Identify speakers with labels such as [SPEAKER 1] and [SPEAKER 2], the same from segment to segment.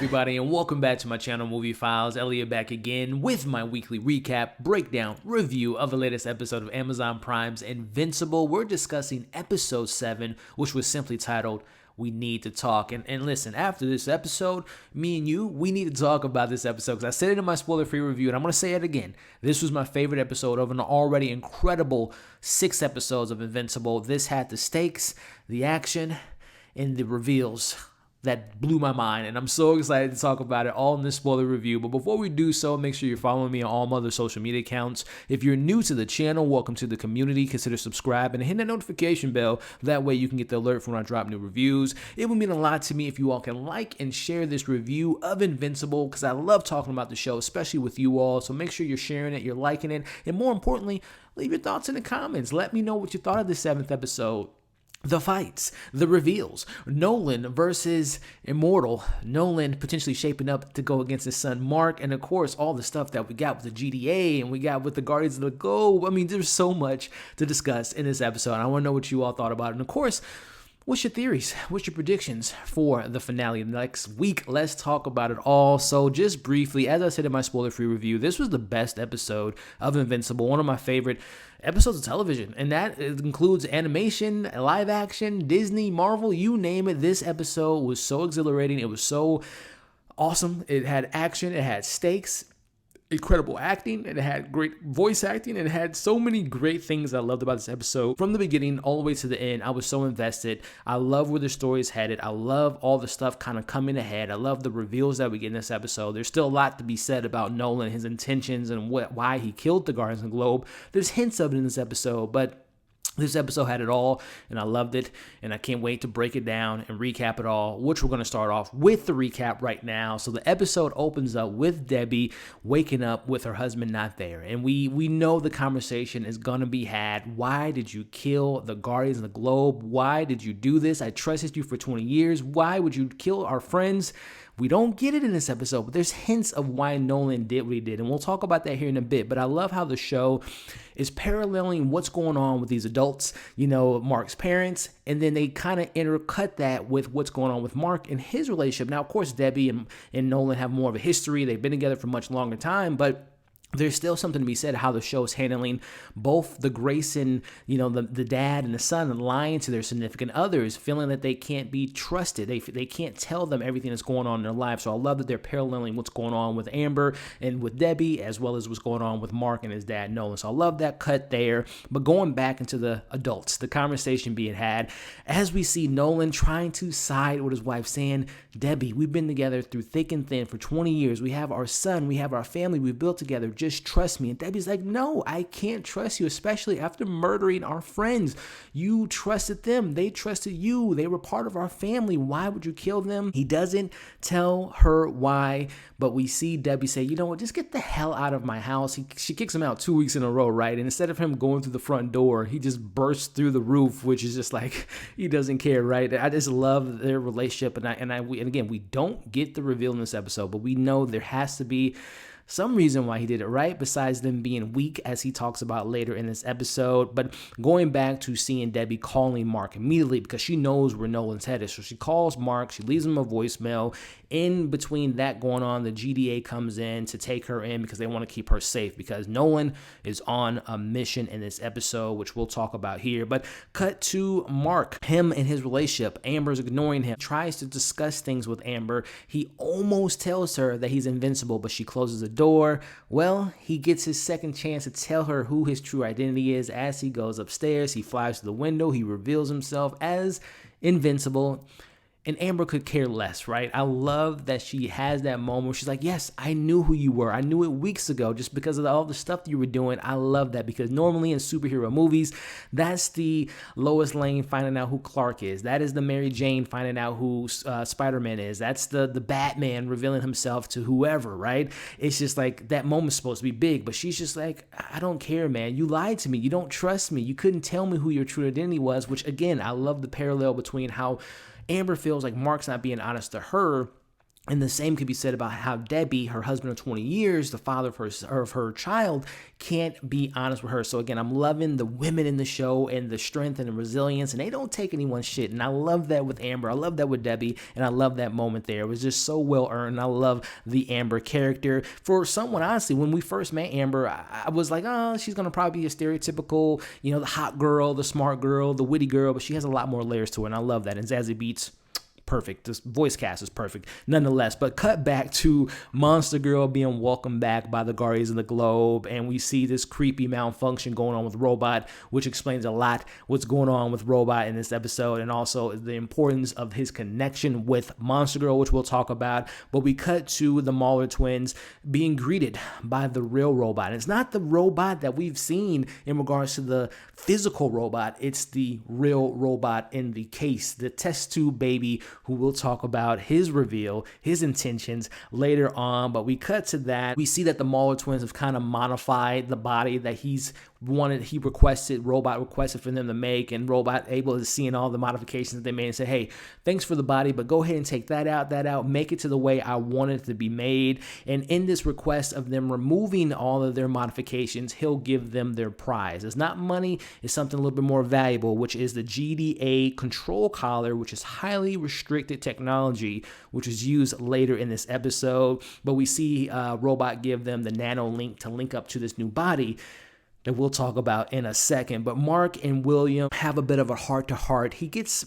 [SPEAKER 1] everybody, and welcome back to my channel, Movie Files. Elliot back again with my weekly recap, breakdown, review of the latest episode of Amazon Prime's Invincible. We're discussing episode 7, which was simply titled, We Need to Talk. And listen, after this episode, me and you, we need to talk about this episode, because I said it in my spoiler-free review, and I'm going to say it again. This was my favorite episode of an already incredible 6 episodes of Invincible. This had the stakes, the action, and the reveals that blew my mind, and I'm so excited to talk about it all in this spoiler review. But before we do so, make sure you're following me on all my other social media accounts. If you're new to the channel, welcome to the community. Consider subscribing and hit that notification bell. That way you can get the alert from when I drop new reviews. It would mean a lot to me if you all can like and share this review of Invincible, because I love talking about the show, especially with you all. So make sure you're sharing it, you're liking it, and more importantly, leave your thoughts in the comments. Let me know what you thought of the 7th episode. The fights, the reveals, Nolan versus Immortal, Nolan potentially shaping up to go against his son Mark, and of course all the stuff that we got with the GDA and we got with the Guardians of the Globe. I mean, there's so much to discuss in this episode. I want to know what you all thought about it, and of course, what's your theories? What's your predictions for the finale next week? Let's talk about it all. So just briefly, as I said in my spoiler-free review, this was the best episode of Invincible, one of my favorite episodes of television, and that includes animation, live action, Disney, Marvel, you name it. This episode was so exhilarating. It was so awesome. It had action. It had stakes. Incredible acting, and it had great voice acting, and it had so many great things I loved about this episode. From the beginning all the way to the end, I was so invested. I love where the story is headed. I love all the stuff kind of coming ahead. I love the reveals that we get in this episode. There's still a lot to be said about Nolan, his intentions, and why he killed the Guardians of the Globe. There's hints of it in this episode, but this episode had it all, and I loved it, and I can't wait to break it down and recap it all, which we're going to start off with the recap right now. So the episode opens up with Debbie waking up with her husband not there, and we know the conversation is going to be had. Why did you kill the Guardians of the Globe? Why did you do this? I trusted you for 20 years. Why would you kill our friends? We don't get it in this episode, but there's hints of why Nolan did what he did, and we'll talk about that here in a bit. But I love how the show is paralleling what's going on with these adults, you know, Mark's parents, and then they kind of intercut that with what's going on with Mark and his relationship. Now, of course, Debbie and Nolan have more of a history. They've been together for a much longer time, but there's still something to be said how the show is handling both the Grayson, you know, the dad and the son lying to their significant others, feeling that they can't be trusted. They can't tell them everything that's going on in their life. So I love that they're paralleling what's going on with Amber and with Debbie, as well as what's going on with Mark and his dad, Nolan. So I love that cut there. But going back into the adults, the conversation being had, as we see Nolan trying to side with his wife, saying, Debbie, we've been together through thick and thin for 20 years. We have our son. We have our family. We've built together. Just trust me. And Debbie's like, no, I can't trust you, especially after murdering our friends. You trusted them. They trusted you. They were part of our family. Why would you kill them? He doesn't tell her why, but we see Debbie say, you know what, just get the hell out of my house. She kicks him out 2 weeks in a row, right? And instead of him going through the front door, he just bursts through the roof, which is just like, he doesn't care, right? I just love their relationship. And again, we don't get the reveal in this episode, but we know there has to be some reason why he did it, right? Besides them being weak, as he talks about later in this episode. But going back to seeing Debbie calling Mark immediately, because she knows where Nolan's headed. So she calls Mark, she leaves him a voicemail. In between that going on, the GDA comes in to take her in because they want to keep her safe, because Nolan is on a mission in this episode, which we'll talk about here. But cut to Mark, him and his relationship. Amber's ignoring him, tries to discuss things with Amber. He almost tells her that he's invincible, but she closes the door. Well, he gets his second chance to tell her who his true identity is. As he goes upstairs, he flies to the window. He reveals himself as Invincible. And Amber could care less, right? I love that she has that moment where she's like, yes, I knew who you were. I knew it weeks ago just because of all the stuff you were doing. I love that, because normally in superhero movies, that's the Lois Lane finding out who Clark is. That is the Mary Jane finding out who Spider-Man is. That's the Batman revealing himself to whoever, right? It's just like that moment's supposed to be big, but she's just like, I don't care, man. You lied to me. You don't trust me. You couldn't tell me who your true identity was, which again, I love the parallel between how Amber feels like Mark's not being honest to her, And the same could be said about how Debbie, her husband of 20 years, the father of her child, can't be honest with her. So again, I'm loving the women in the show and the strength and the resilience, and they don't take anyone's shit. And I love that with Amber. I love that with Debbie, and I love that moment there. It was just so well earned. I love the Amber character. For someone, honestly, when we first met Amber, I was like, oh, she's going to probably be a stereotypical, the hot girl, the smart girl, the witty girl, but she has a lot more layers to it, and I love that. And Zazie Beetz, perfect. This voice cast is perfect nonetheless. But cut back to Monster Girl being welcomed back by the Guardians of the Globe, and we see this creepy malfunction going on with Robot, which explains a lot what's going on with Robot in this episode, and also the importance of his connection with Monster Girl, which we'll talk about. But we cut to the Mauler twins being greeted by the real Robot. And it's not the robot that we've seen in regards to the physical robot. It's the real robot in the case, the test tube baby, who will talk about his reveal, his intentions later on. But we cut to that. We see that the Mauler twins have kind of modified the body that Robot requested for them to make, and Robot able to see in all the modifications that they made and say, hey, thanks for the body, but go ahead and take that out, make it to the way I want it to be made. And in this request of them removing all of their modifications, he'll give them their prize. It's not money, it's something a little bit more valuable, which is the GDA control collar, which is highly restricted technology, which is used later in this episode. But we see Robot give them the nano link to link up to this new body that we'll talk about in a second. But Mark and William have a bit of a heart-to-heart.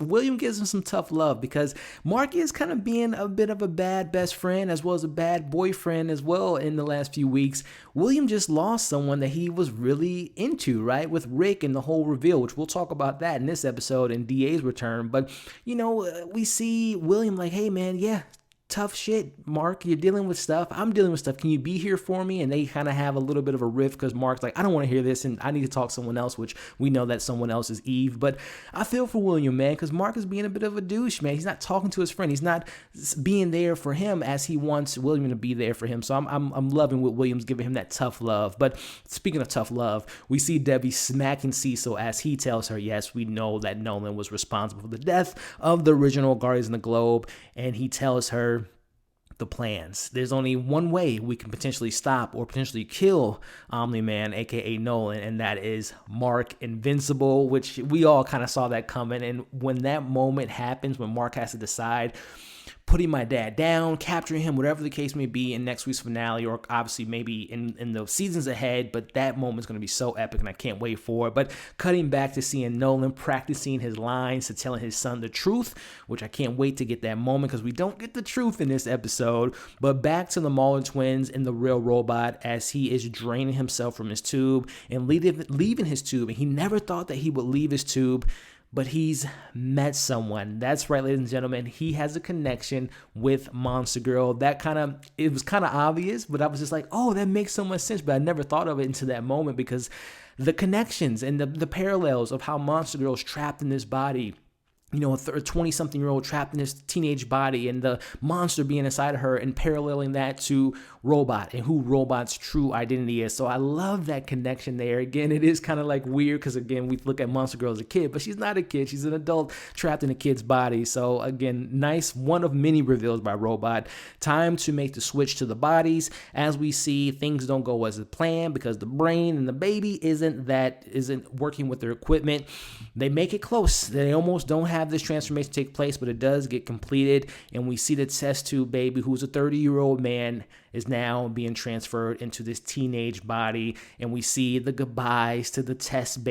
[SPEAKER 1] William gives him some tough love because Mark is kind of being a bit of a bad best friend as well as a bad boyfriend as well in the last few weeks. William just lost someone that he was really into, right? With Rick and the whole reveal, which we'll talk about that in this episode and DA's return. But, we see William like, hey man, yeah, tough shit, Mark. You're dealing with stuff. I'm dealing with stuff. Can you be here for me? And they kind of have a little bit of a rift because Mark's like, I don't want to hear this and I need to talk to someone else, which we know that someone else is Eve. But I feel for William, man, because Mark is being a bit of a douche, man. He's not talking to his friend. He's not being there for him as he wants William to be there for him. So I'm loving what William's giving him, that tough love. But speaking of tough love, we see Debbie smacking Cecil as he tells her, yes, we know that Nolan was responsible for the death of the original Guardians of the Globe. And he tells her the plans. There's only one way we can potentially stop or potentially kill Omni-Man, aka Nolan, and that is Mark Invincible, which we all kind of saw that coming. And when that moment happens, when Mark has to decide, putting my dad down, capturing him, whatever the case may be in next week's finale, or obviously maybe in the seasons ahead, but that moment's going to be so epic and I can't wait for it. But cutting back to seeing Nolan practicing his lines to telling his son the truth, which I can't wait to get that moment because we don't get the truth in this episode. But back to the Mauler twins and the real robot as he is draining himself from his tube and leaving his tube, and he never thought that he would leave his tube. But he's met someone. That's right, ladies and gentlemen. He has a connection with Monster Girl. It was kind of obvious, but I was just like, oh, that makes so much sense. But I never thought of it until that moment because the connections and the parallels of how Monster Girl's trapped in this body. A 20-something-year-old trapped in this teenage body and the monster being inside of her and paralleling that to Robot and who Robot's true identity is. So I love that connection there. Again, it is kind of like weird because, again, we look at Monster Girl as a kid, but she's not a kid. She's an adult trapped in a kid's body. So, again, nice one of many reveals by Robot. Time to make the switch to the bodies. As we see, things don't go as planned because the brain and the baby isn't working with their equipment. They make it close. They almost don't have this transformation take place, but it does get completed, and we see the test tube baby, who's a 30-year-old man, is now being transferred into this teenage body, and we see the goodbyes to the test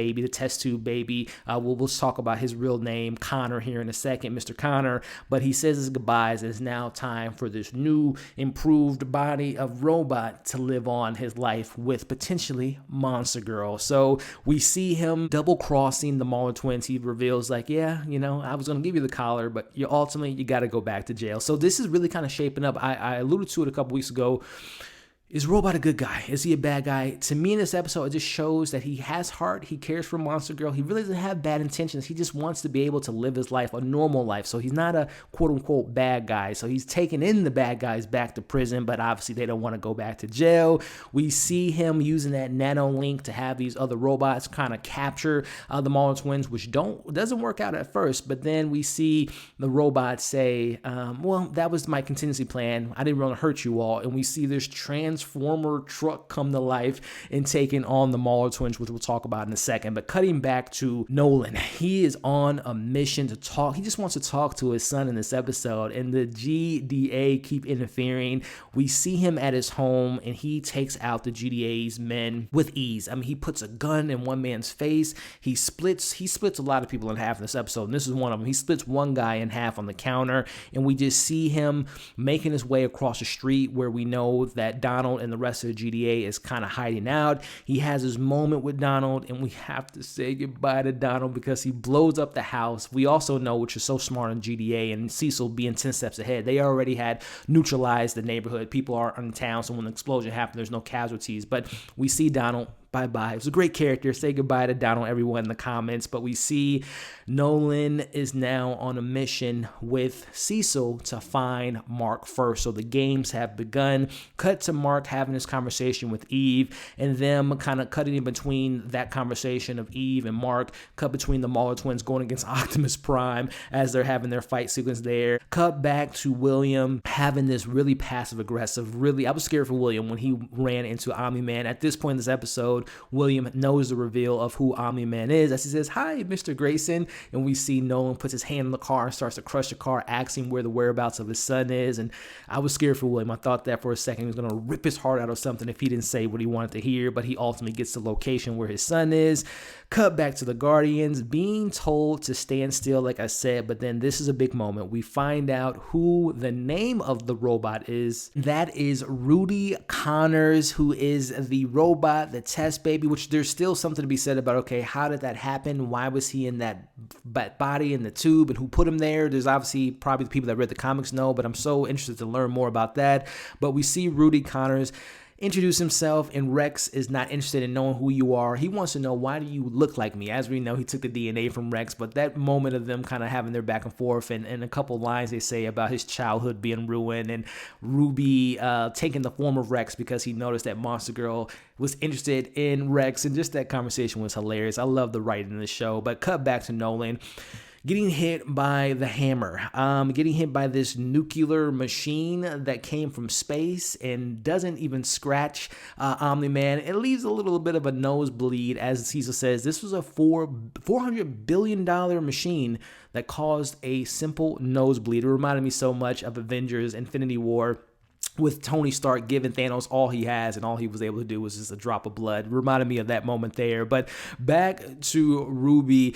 [SPEAKER 1] tube baby. We'll talk about his real name, Connor, here in a second, Mr. Connor, but he says his goodbyes. It's now time for this new, improved body of Robot to live on his life with potentially Monster Girl. So we see him double-crossing the Mauler twins. He reveals, like, yeah, I was going to give you the collar, but you got to go back to jail. So this is really kind of shaping up. I alluded to it a couple weeks ago. Is Robot a good guy? Is he a bad guy? To me in this episode, it just shows that he has heart. He cares for Monster Girl. He really doesn't have bad intentions. He just wants to be able to live his life, a normal life. So he's not a quote unquote bad guy. So he's taking in the bad guys back to prison, but obviously they don't want to go back to jail. We see him using that nano link to have these other robots kind of capture the Mauler twins, which doesn't work out at first. But then we see the robots say, well, that was my contingency plan. I didn't want to hurt you all. And we see this Transformer truck come to life and taking on the Mauler twins, which we'll talk about in a second. But cutting back to Nolan, he is on a mission to talk. He just wants to talk to his son in this episode, and the GDA keep interfering. We see him at his home, and he takes out the GDA's men with ease. I mean, he puts a gun in one man's face. He splits a lot of people in half in this episode, and this is one of them. He splits one guy in half on the counter, and we just see him making his way across the street where we know that Donald and the rest of the GDA is kind of hiding out. He has his moment with Donald, and we have to say goodbye to Donald because he blows up the house. We also know, which is so smart on GDA and Cecil being 10 steps ahead, they already had neutralized the neighborhood. People are in town, so when the explosion happened, there's no casualties. But we see Donald. Bye-bye. It was a great character. Say goodbye to Donald, everyone in the comments. But we see Nolan is now on a mission with Cecil to find Mark first. So the games have begun. Cut to Mark having this conversation with Eve, and them kind of cutting in between that conversation of Eve and Mark. Cut between the Mauler twins going against Optimus Prime as they're having their fight sequence there. Cut back to William having this really passive-aggressive, I was scared for William when he ran into Omni-Man. At this point in this episode, William knows the reveal of who Omni-Man is as he says, "Hi, Mr. Grayson," and we see Nolan puts his hand in the car and starts to crush the car, asking where the whereabouts of his son is. And I was scared for William. I thought that for a second he was going to rip his heart out of something if he didn't say what he wanted to hear, but he ultimately gets the location where his son is. Cut back to the Guardians being told to stand still, like I said, but then this is a big moment. We find out who the name of the robot is. That is Rudy Connors, who is the robot, the test baby, which there's still something to be said about, okay, how did that happen? Why was he in that body in the tube, and who put him there? There's obviously probably the people that read the comics know, but I'm so interested to learn more about that. But we see Rudy Connors introduce himself, and Rex is not interested in knowing who you are. He wants to know, why do you look like me? As we know, he took the DNA from Rex, but that moment of them kind of having their back and forth, and a couple lines they say about his childhood being ruined, and Ruby taking the form of Rex because he noticed that Monster Girl was interested in Rex, and just that conversation was hilarious. I love the writing in the show. But cut back to Nolan getting hit by the hammer, getting hit by this nuclear machine that came from space and doesn't even scratch Omni-Man. It leaves a little bit of a nosebleed, as Cecil says. This was a $400 billion machine that caused a simple nosebleed. It reminded me so much of Avengers Infinity War, with Tony Stark giving Thanos all he has, and all he was able to do was just a drop of blood. Reminded me of that moment there. But back to Rudy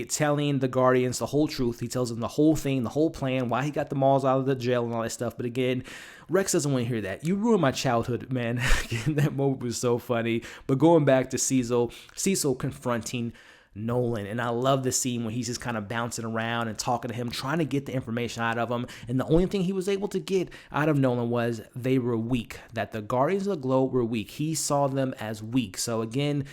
[SPEAKER 1] telling the Guardians the whole truth. He tells them the whole thing, the whole plan, why he got the Mauls out of the jail and all that stuff. But again, Rex doesn't want to hear that. You ruined my childhood, man. That moment was so funny. But going back to Cecil confronting Nolan, and I love the scene when he's just kind of bouncing around and talking to him, trying to get the information out of him, and the only thing he was able to get out of Nolan was they were weak, that the Guardians of the Globe were weak. He saw them as weak. So again,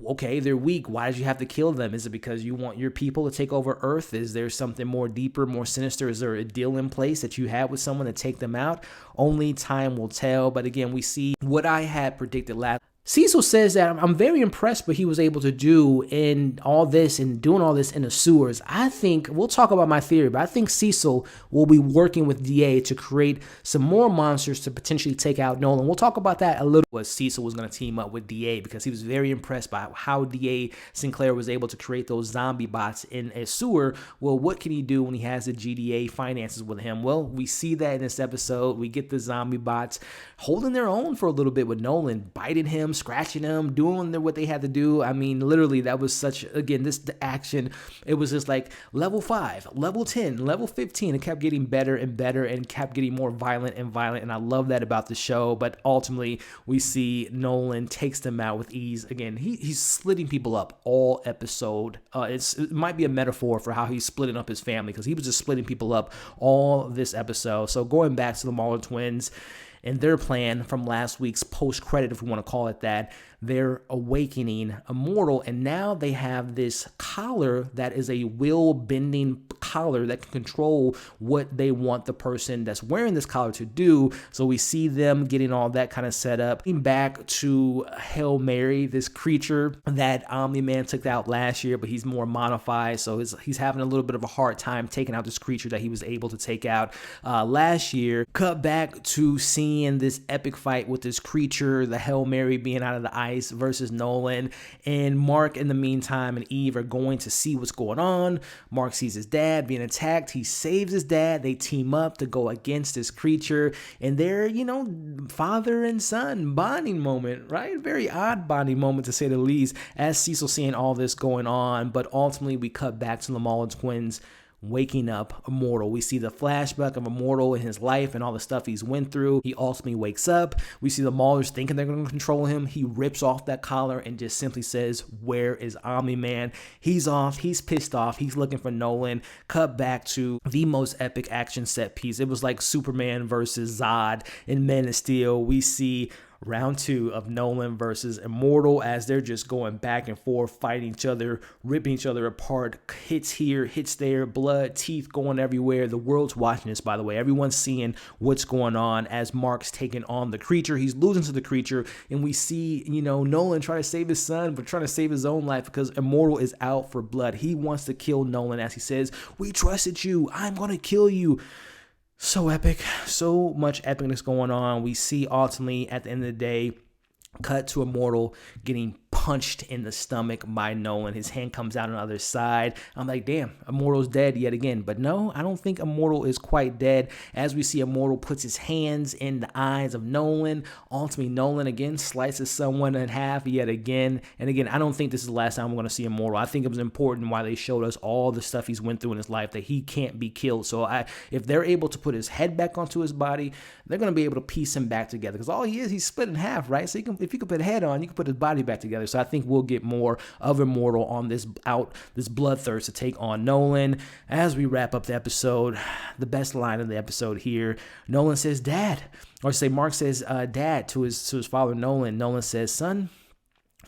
[SPEAKER 1] okay, they're weak. Why did you have to kill them? Is it because you want your people to take over Earth? Is there something more deeper, more sinister? Is there a deal in place that you had with someone to take them out? Only time will tell. But again, we see what I had predicted last. Cecil says that I'm very impressed what he was able to do in all this and doing all this in the sewers. I think, we'll talk about my theory, but I think Cecil will be working with DA to create some more monsters to potentially take out Nolan. We'll talk about that a little. Cecil was going to team up with DA because he was very impressed by how DA Sinclair was able to create those zombie bots in a sewer. Well, what can he do when he has the GDA finances with him? Well, we see that in this episode. We get the zombie bots holding their own for a little bit with Nolan, biting him, scratching him, doing what they had to do. I mean, literally, that was such, again, the action, it was just like level 5, level 10, level 15. It kept getting better and better and kept getting more violent, and I love that about the show. But ultimately, we see Nolan takes them out with ease. Again, he's splitting people up all episode. It might be a metaphor for how he's splitting up his family, because he was just splitting people up all this episode. So going back to the Mauler twins, in their plan from last week's post-credit, if we want to call it that, they're awakening Immortal, and now they have this collar that is a will-bending collar that can control what they want the person that's wearing this collar to do. So we see them getting all that kind of set up. Back to Hail Mary, this creature that Omni-Man took out last year, but he's more modified, so he's having a little bit of a hard time taking out this creature that he was able to take out last year. Cut back to seeing this epic fight with this creature, the Hail Mary being out of the ice versus Nolan, and Mark in the meantime and Eve are going to see what's going on. Mark sees his dad being attacked. He saves his dad. They team up to go against this creature, and they're, father and son bonding moment, right? Very odd bonding moment, to say the least, as Cecil seeing all this going on. But ultimately we cut back to the Mullen twins waking up Immortal. We see the flashback of Immortal in his life and all the stuff he's went through. He ultimately wakes up. We see the Maulers thinking they're going to control him. He rips off that collar and just simply says, "Where is Omni-Man?" He's off. He's pissed off. He's looking for Nolan. Cut back to the most epic action set piece. It was like Superman versus Zod in Man of Steel. We see round 2 of Nolan versus Immortal as they're just going back and forth, fighting each other, ripping each other apart. Hits here, hits there, blood, teeth going everywhere. The world's watching this, by the way. Everyone's seeing what's going on as Mark's taking on the creature. He's losing to the creature, and we see, Nolan try to save his son, but trying to save his own life because Immortal is out for blood. He wants to kill Nolan as he says, "We trusted you. I'm going to kill you." So epic, so much epicness going on. We see ultimately at the end of the day, cut to Immortal getting punched in the stomach by Nolan. His hand comes out on the other side. I'm like, damn, Immortal's dead yet again. But no, I don't think Immortal is quite dead. As we see Immortal puts his hands in the eyes of Nolan. Ultimately, Nolan again slices someone in half yet again. And again, I don't think this is the last time we're going to see Immortal. I think it was important why they showed us all the stuff he's went through in his life, that he can't be killed. So if they're able to put his head back onto his body, they're going to be able to piece him back together. Because all he is, he's split in half, right? So if you could put a head on, you can put his body back together. So I think we'll get more of Immortal on this bloodthirst to take on Nolan. As we wrap up the episode, the best line of the episode here, Nolan says, "Dad," or say Mark says, "Dad" to his father Nolan. Nolan says, "Son,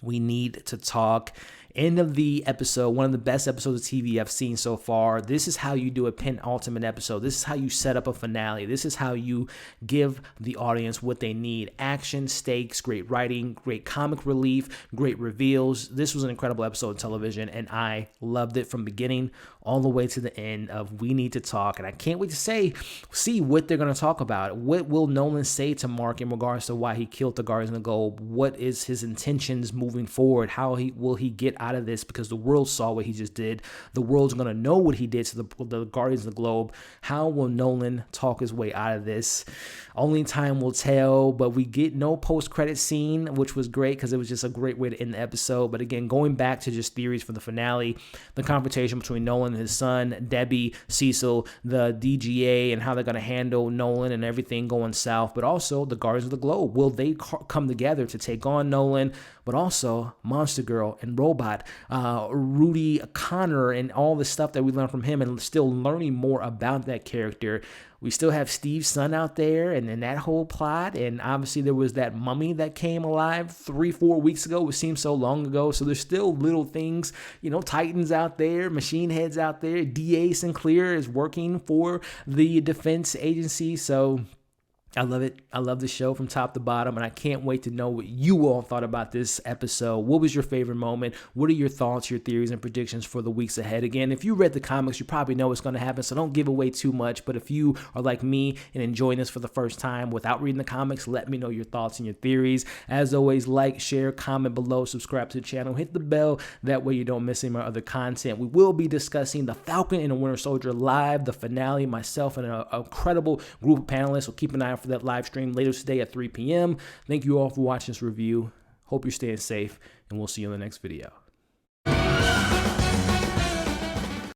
[SPEAKER 1] we need to talk." End of the episode, one of the best episodes of TV I've seen so far. This is how you do a penultimate episode. This is how you set up a finale. This is how you give the audience what they need. Action, stakes, great writing, great comic relief, great reveals. This was an incredible episode of television, and I loved it from beginning all the way to the end of We Need to Talk. And I can't wait to see what they're going to talk about. What will Nolan say to Mark in regards to why he killed the Guardians of the Globe? What is his intentions moving forward? How will he get out of this? Because the world saw what he just did. The world's going to know what he did to the Guardians of the Globe. How will Nolan talk his way out of this? Only time will tell, but we get no post-credit scene, which was great because it was just a great way to end the episode. But again, going back to just theories for the finale, the confrontation between Nolan and his son, Debbie, Cecil, the DGA, and how they're going to handle Nolan and everything going south, but also the Guardians of the Globe. Will they come together to take on Nolan? But also Monster Girl and Robot, Rudy Connor, and all the stuff that we learned from him, and still learning more about that character. We still have Steve's son out there, and then that whole plot, and obviously there was that mummy that came alive 3-4 weeks ago, which seems so long ago. So there's still little things, Titans out there, Machine Heads out there. D.A. Sinclair is working for the defense agency, so I love it. I love the show from top to bottom, and I can't wait to know what you all thought about this episode. What was your favorite moment? What are your thoughts, your theories, and predictions for the weeks ahead? Again, if you read the comics, you probably know what's going to happen, so don't give away too much. But if you are like me and enjoying this for the first time without reading the comics, let me know your thoughts and your theories. As always, like, share, comment below, subscribe to the channel, hit the bell. That way you don't miss any of my other content. We will be discussing The Falcon and the Winter Soldier live, the finale, myself and an incredible group of panelists. So keep an eye out for that live stream later today at 3 p.m. Thank you all for watching this review. Hope you're staying safe, and we'll see you in the next video.